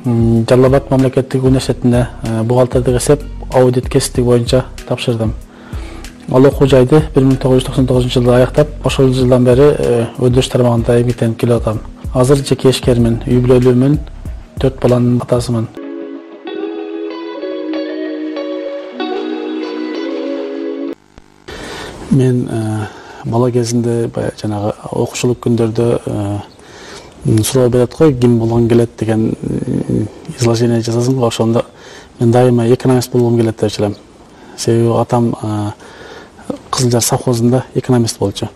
Жалал Абад мамлекеттик университетине бухгалтердик эсеп аудит кесиптиги боюнча тапшырдым. Ал окуу жайды 1999-жылы аяктап, ошол жылдан бери өндүрүш тармагында эмгектенип келип атам. Азыр жеке ишкермин, үй бүлөлүүмүн, 4 баланын атасымын. Мен бала кезинде жанагы окуучулук күндөрдө суроо берет го, ким болгон келет деген изложение жасасын го, ошондо мен дайыма экономист болгум келет деп элем. Себеби атам Кызылжар совхозунда экономист болчу.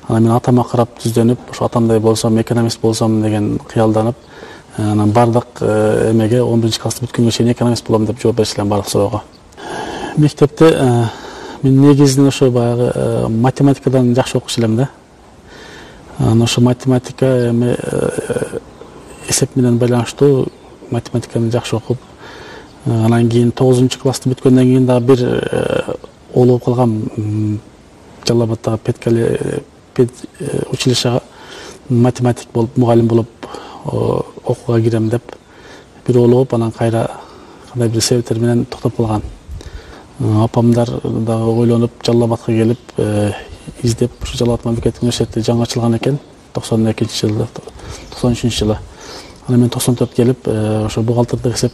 Анан мен атама карап түздөнүп, ошо атамдай болсом, экономист болсом деген кыялданып, анан бардык эмеге 11-класс бүткөнгө чейин экономист болом деп жооп беришилем бардык суроого. Мектепте мен негизинен ошо баягы математикадан жакшы окуш элем да. Ошо математика эсеп менен байланыштуу математиканы жакшы окуп, анан кийин 9-классты бүткөндөн кийин дагы бир олуп калгам. Жалал Абадтагы пед училищага математик болуп, мугалим болуп окууга кирем деп бир олуп, анан кайра кандай бир себептер менен токтоп калган. Апамдар дагы ойлонуп Жалал Абадка келип издеп, ушу Жалал Абад мамлекеттик университети жаңы ачылган экен 92-жылы, 93-жылы. Анан мен 94 келип, ошо бухгалтердик эсеп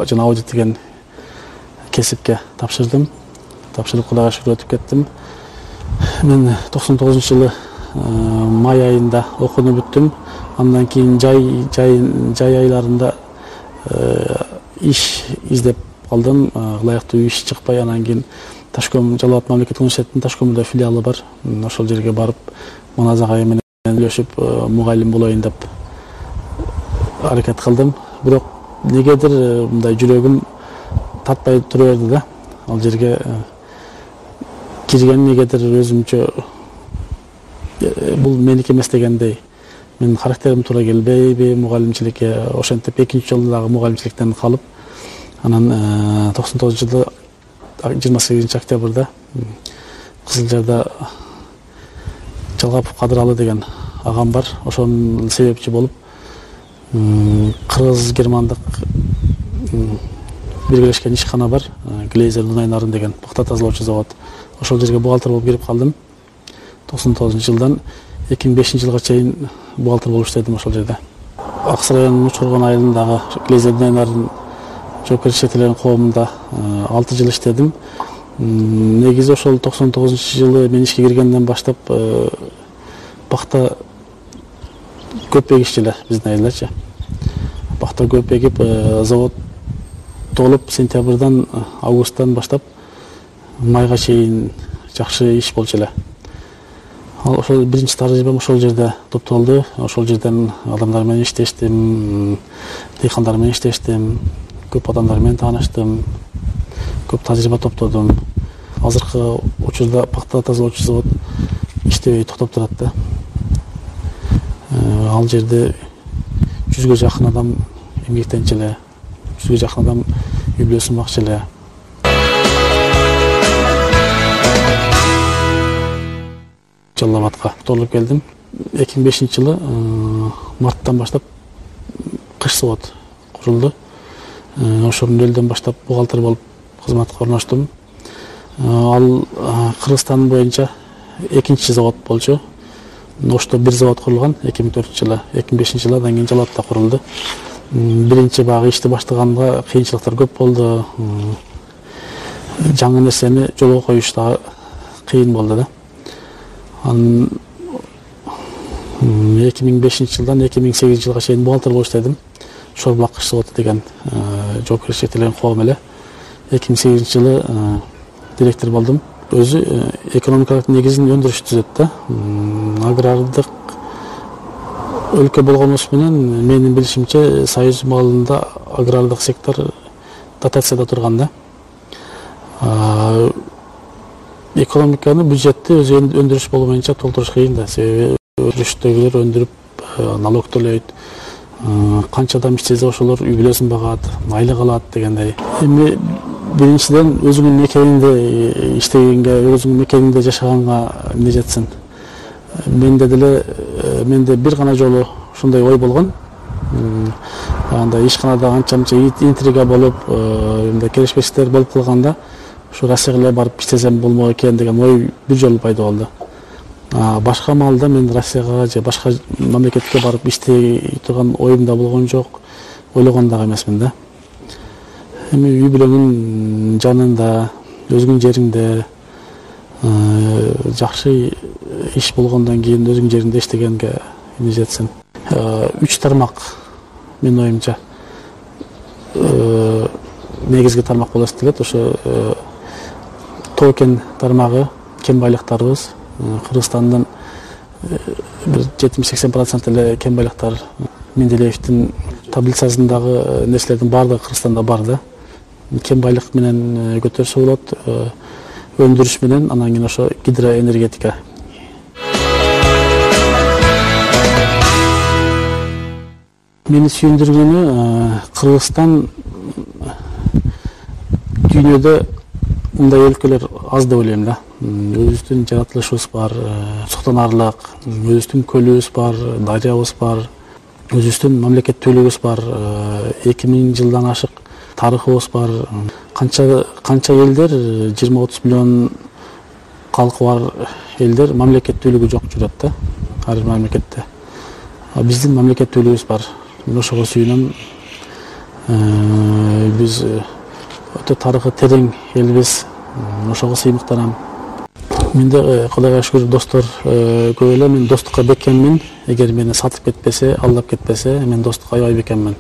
жана аудит деген кесипке тапшырдым. Тапшырып Кудайга шүгүр өтүп кеттим. Мен 99-жылы май айында окууну бүттүм. Андан кийин жай айларында иш издеп калдым. Ылайыктуу иш чыкпай, анан кийин Ташком, Жалал Абад мамлекеттик университетинин Ташкомдо филиалы бар. Ошол жерге барып, Маназ агай менен сүйлөшүп, мугалим болоюн деп аракет кылдым. Бирок негедир мындай жүрөгүм татпай тура берди да. Ал жерге кирген негедир өзүмчө бул меники эмес дегендей. Мен характерим туура келбейби мугалимчиликке, ошентип экинчи жолу дагы мугалимчиликтен калып, анан 99-жылы 28-октябрда Кызылжарда Жалгапов Кадыралы деген агам бар. Ошонун себепчи болуп, кыргыз-германдык биргелешкен ишкана бар, Глейзер Дунайнарын деген пахта тазалоочу завод. Ошол жерге бухгалтер болуп кирип калдым. 99-жылдан 2005-жылга чейин бухгалтер болуп иштедим ошол жерде. Аксы районунун Учургон айылындагы Глейзер Дунайнарын жоопкерчиликтин коомунда 6 жыл иштедим. Негизи ошол 99-жылы мен ишке киргенден баштап пахта көп эгишчи эле биздин айылдачы. Пахта көп эгип, завод толуп сентябрдан августтан баштап майга чейин жакшы иш болчу эле. Ал ошол биринчи тажрыйбам ошол жерде топтолду. Ошол жерден адамдар менен иштештим, дыйкандар менен иштештим, көп адамдар менен тааныштым, көп тажрыйба топтодум. Азыркы учурда пахта тазалоочу завод иштебей токтоп турат да. Ал жерде 100га жакын адам эмгектенчү эле, 100га жакын адам үй бүлөсүн бакчу эле. Жалал Абадка тоолуп келдим. 2005-жылы марттан баштап кыш завод курулду. Ошол нөлдөн баштап бухгалтер болуп кызматка орноштум. Ал Кыргызстан боюнча экинчи завод болчу. Ошто бир завод курулган 2004-жылы, 2005-жылы андан кийин Жалал Абадта курулду. Биринчи багы ишти баштаганга кыйынчылыктар көп болду. Жаңы нерсени жолго коюш дагы кыйын болду да. 2005-жылдан 2008-жылга чейин бухгалтер болуп иштедим. Шорбулак кыш заводу деген жоопкерчиликтин коом эле. 2008-жылы директор болдум. Өзү экономикалык негизин өндүрүш түзөт да. Агрардык өлкө болгонубуз менен менин билишимче Союз маалында агрардык сектор дотацияда турган да. Экономиканы, бюджетти өзү өндүрүш боюнча толтуруш кыйын да. Себеби өндүрүштөгүлөр өндүрүп налог төлөйт. Канча адам иштесе ошолор үй бүлөсүн багат, айлык алат дегендей. Эми биринчиден өзүңүн мекенинде иштегенге, өзүңүн мекенинде жашаганга эмне жетсин. Менде бир гана жолу ушундай ой болгон. андай ишканада анча-мынча интрига болуп, мындай келишпештиктер болуп калганда, ушу Россияга барып иштесем болмок экен деген ой бир жолу пайда болду. Башка маалда мен Россияга же башка мамлекетке барып иштей турган оюм да болгон жок, ойлогон дагы эмесмин да. Эми үй бүлөңүн жанында, өзүңүн жериңде жакшы иш болгондон кийин өзүңүн жериңде иштегенге эмне жетсин. 3 тармак менин оюмча негизги тармак болуп эсептелет. Ошо токен тармагы, кен байлыктарыбыз. Кыргызстандын бир 70-80% эле кен байлыктар Менделеевдин таблицасындагы нерселердин баардыгы Кыргызстанда бар да. Кен байлык менен көтөрсө болот, өндүрүш менен, анан кийин ошо гидроэнергетика. Мени сүйүндүргөнү, Кыргызстан дүйнөдө мындай өлкөлөр аз деп ойлойм да. Өзүбүздүн жаратылышыбыз бар, суктанарлык, өзүбүздүн көлүбүз бар, дарыябыз бар, өзүбүздүн мамлекеттүүлүгүбүз бар, 2000 жылдан ашык тарыхыбыз бар. Канча элдер, 20-30 миллион калкы бар элдер мамлекеттүүлүгү жок жүрөт да, ар бир мамлекетте. Биздин мамлекеттүүлүгүбүз бар. Мен ошого сүйүнөм. Биз өтө тарыхы терең элбиз. Ошого сыймыктанам. Менде Кудайга шүгүр достор көп эле. Мен достукка бекеммин. Эгер мени сатып кетпесе, алдап кетпесе, мен достукка аябай бекеммин.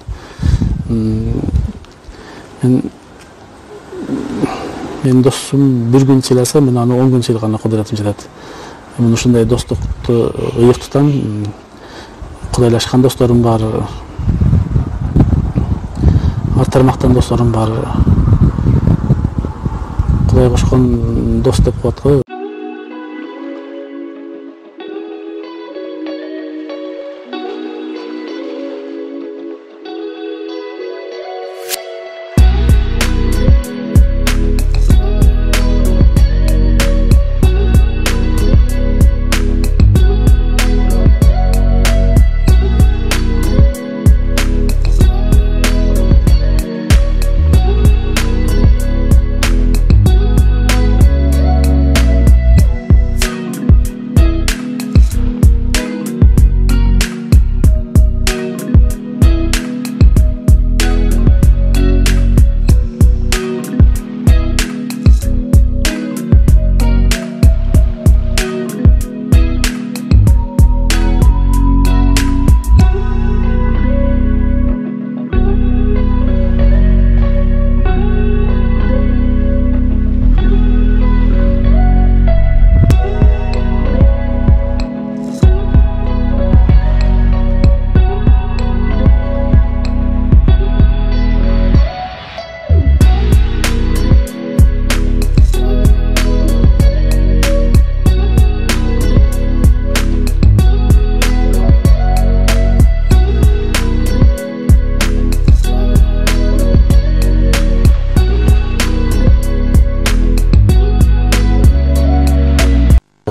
Мен досум бир күн сыйласа, мен аны 10 күн сыйлаганга кудуретим жетет. Мен ушундай достукту ыйык тутам. Кудайлашкан досторум бар. Ар тармактан досторум бар. Кудай кошкон дос деп коет го.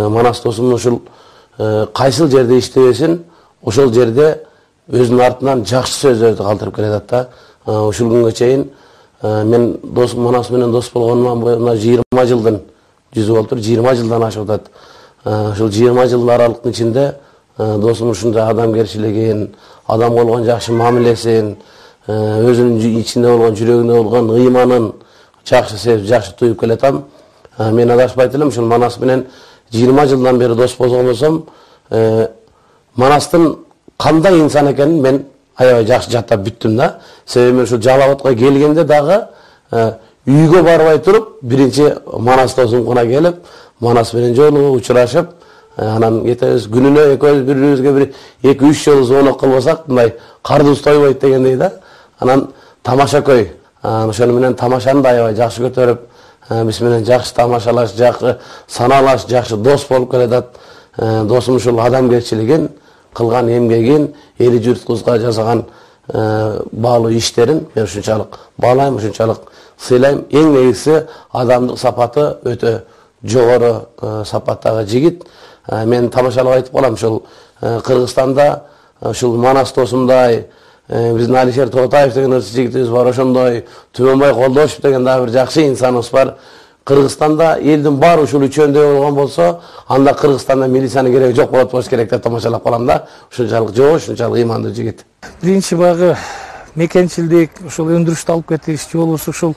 Манас досум ушул кайсыл жерде иштебесин, ошол жерде өзүнүн артынан жакшы сөздөрдү калтырып келатат да. Ушул күнгө чейин мен досум Манас менен дос болгонума мына 20 жылдын жүзү болуп тур, 20 жылдан ашып атат. Ушул 20 жыл аралыктын ичинде досум ушундай адамгерчилигин, адам болгон жакшы мамилесин, өзүнүн ичинде болгон, жүрөгүндө болгон ыйманын жакшы сезип, жакшы туюп келатам. Мен адашпайт элем, ушул Манас менен 20 жылдан бери дос болгонсом, Манастын кандай инсан экенин мен аябай жакшы жаттап бүттүм да. Себеби мен ушул Жалал Абадка келгенде дагы үйгө барбай туруп, биринчи Манас досумкуна келип, Манас менен жолугуп, учурашып, анан кетебиз, күнүнө экөөбүз бири-бирибизге бир 2-3 жолу звонок кылбасак, мындай кардыбыз тойбойт дегендей да. Анан тамаша көй, ошону менен тамашаны да аябай жакшы көтөрүп, биз менен жакшы тамашалаш, жакшы саналаш, жакшы дос болуп келатат. Досум ушул адамгерчилигин, кылган эмгегин, эли журтубузга жасаган баалуу иштерин мен ушунчалык баалайм, ушунчалык сыйлайм. Эң негизгиси адамдык сапаты өтө жогору сапаттагы жигит. Мен тамашалап айтып калам, ушул Кыргызстанда ушул Манас досумдай биздин Алишер Тоотаев деген ырчы жигитибиз бар, ошондой Түмөнбай Колдошев деген дагы бир жакшы инсаныбыз бар. Кыргызстанда элдин баары ушул үчөөндөй болгон болсо, анда Кыргызстанда милициянын кереги жок болот болуш керек деп тамашалап калам да. Ушунчалык жоош, ушунчалык ыймандуу жигит. Биринчи багы мекенчилдик, ушул өндүрүштү алып кетиш, же болбосо ушул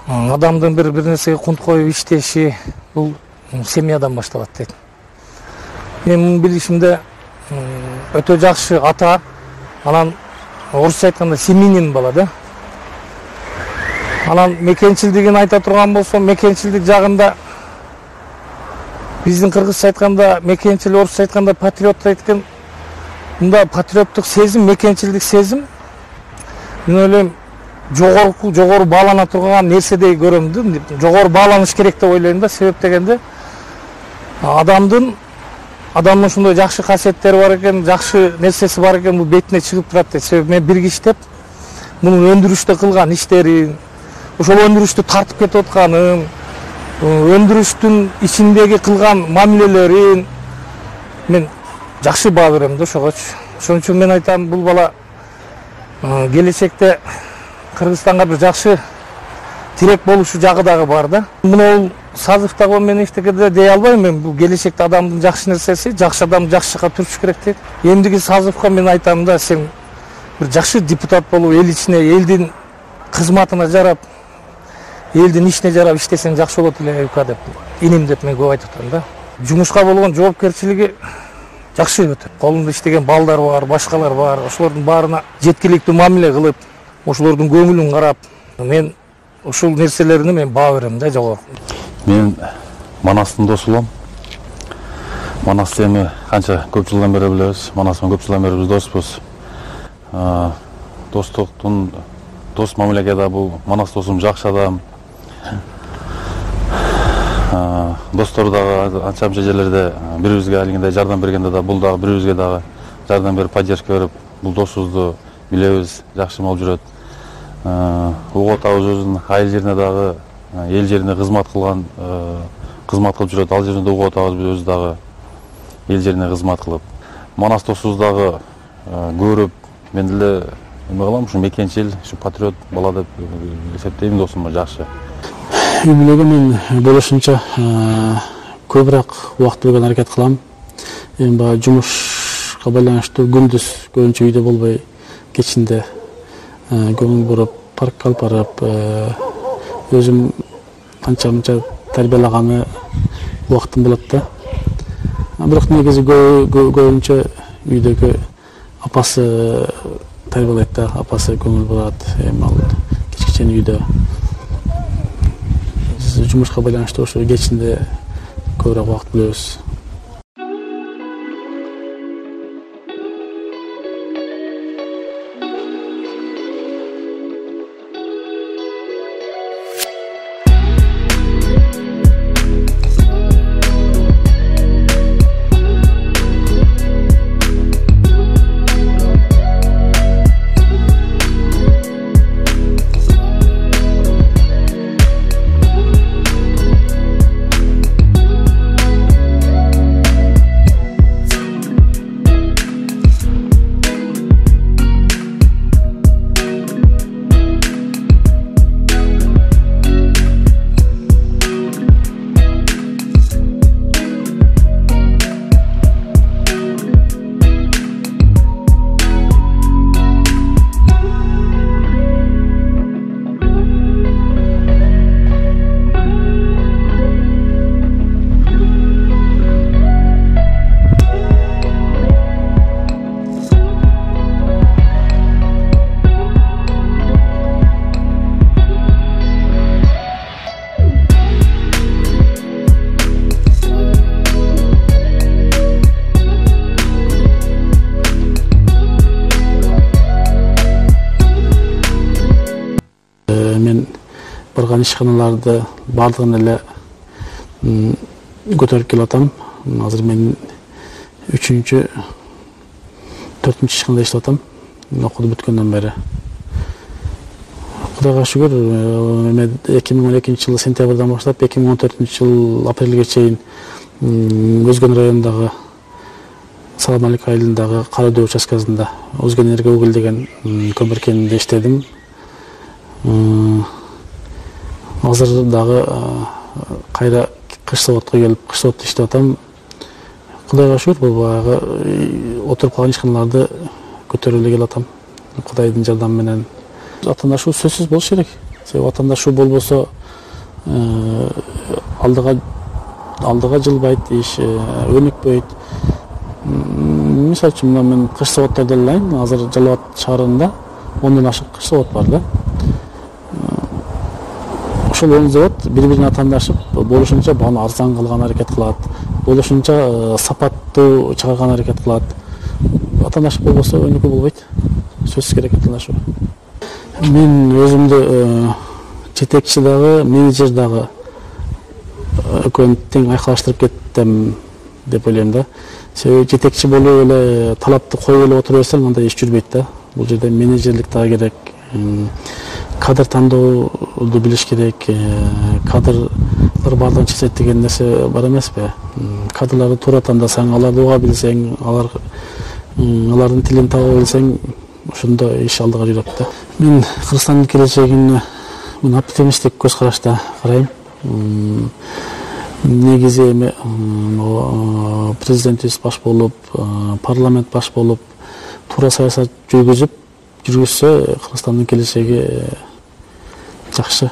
адамдын бир нерсеге кунт коюп иштеши, бул семьядан башталат дейт. Менин билишимде өтө жакшы ата, анан орусча айтканда семьянин бала да. Анан мекенчилдигин айта турган болсом, мекенчилдик жагында биздин кыргызча айтканда мекенчил, орусча айтканда патриот экен. Мында патриоттук сезим, мекенчилдик сезим мен ойлойм жогору баалана турган нерседей көрөм да. Жогору бааланыш керек деп ойлойм да. Себеп дегенде адамдын ушундай жакшы касиеттери бар экен, жакшы нерсеси бар экен, бул бетине чыгып турат дейт. Себеп мен бир киштеп мунун өндүрүштө кылган иштерин, ошол өндүрүштү тартып кетип атканын, өндүрүштүн ичиндеги кылган мамилелерин мен жакшы баа берем да ошогочу. Ошон үчүн мен айтам, бул бала келечекте Кыргызстанга бир жакшы тирек болушу жагы дагы бар да. Муну Сазовдагы мен эчтекеде дей албайм, мен бул келечекте адамдын жакшы нерсеси, жакшы адам жакшы жакка туруш керек дейт. Эмдиги Сазовго мен айтам да, сен бир жакшы депутат болуп, эл ичине, элдин кызматына жарап, элдин ишине жарап иштесең жакшы болот эле деп иним деп мен көп айтып атам да. Жумушка болгон жоопкерчилиги жакшы өтөт. Колунда иштеген балдар бар, башкалар бар. Ошолордун баарына жеткиликтүү мамиле кылып, ошолордун көңүлүн карап, мен ушул нерселерине мен баа берем да жогору. Мен Манастын досулам. Манас эми канча көп жылдан бери билебиз. Манас менен көп жылдан бери биз доспуз. Достуктун дос мамилеге да бул Манас досум жакшы адам. Достор дагы анча жерлерде бири-бирибизге алгенде жардам бергенде да бул дагы бири-бирибизге дагы жардам берип, поддержка берип, бул досубузду билебиз, жакшы болуп жүрөт. Угу атабыз өзүнүн айыл жерине дагы, эл жерине кызмат кылган, кызмат кылып жүрөт. Ал жеринде угу атабыз өзү дагы эл жерине кызмат кылып. Манас досубуз дагы көрүп, мен деле эме кылам, ушу мекенчил, ушу патриот бала деп эсептейм, досум жакшы. Үй бүлөгө мен болушунча көбүрөөк убакыт бөлгөнгө аракет кылам. Эми баягы жумушка байланыштуу күндүз көбүнчө үйдө болбой, кечинде көңүл буруп, паркка алып барып, өзүм анча-мынча тарбиялаганы убактым болот да. Бирок негизи көбүнчө үйдөгү апасы тарбиялайт да, апасы көңүл бурат. Эми ал кечкечен үйдө жумушка байланыштуу ошо кечинде көбүрөөк убакыт бөлөбүз. Мен барган ишканаларды бардыгын эле көтөрүп келатам. Азыр мен 3-4-ишканада иштеп атам. Окуду бүткөндөн бери. Кудайга шүгүр, 2012 жылы сентябрдан баштап 2014 жыл апрелге чейин Өзгөн районундагы Саламалик айылындагы Кара Дөбө участкасында Өзгенерге Угул деген көмүр кенинде иштедим. Азыр дагы кайра кыш заводко келип, кыш заводдо иштеп атам. Кудайга шүгүр, бул баягы отуруп калган ишканаларды көтөрүп эле келатам. Кудайдын жардамы менен. Ватандашуу сөзсүз болуш керек. Себеби ватандашуу болбосо алдыга жылбайт, иш өнүкпөйт. Мисалы үчүн мен кыш заводдордо элейин, азыр Жалал Абад шаарында 10дон ашык кыш завод бар да. Ошол 10 завод бири-бирине атаандашып, болушунча бааны арзан кылган аракет кылат, болушунча сапаттуу чыгарган аракет кылат. Атаандашып болбосо өнүкүү болбойт. Сөзсүз керек атаандашуу. Мен өзүмдү жетекчи дагы, менеджер дагы экөөнү тең айкалаштырып кеттим деп ойлойм да. Себеби жетекчи болуп эле талапты коюп эле отура берсең, андай иш жүрбөйт да. Бул жерде менеджерлик дагы керек. Кадр тандоодо билиш керек. Кадрлар баардыгын чечет деген нерсе бар эмеспи? Кадрларды туура тандасаң, аларды уга билсең, алардын тилин таба билсең, ошондо иш алдыга жүрөт да. Мен Кыргызстандын келечегине оптимисттик көз карашта карайм. Негизи эми президентибиз баш болуп, парламент баш болуп, туура саясат жүргүзсө, Кыргызстандын келечеги жакшы.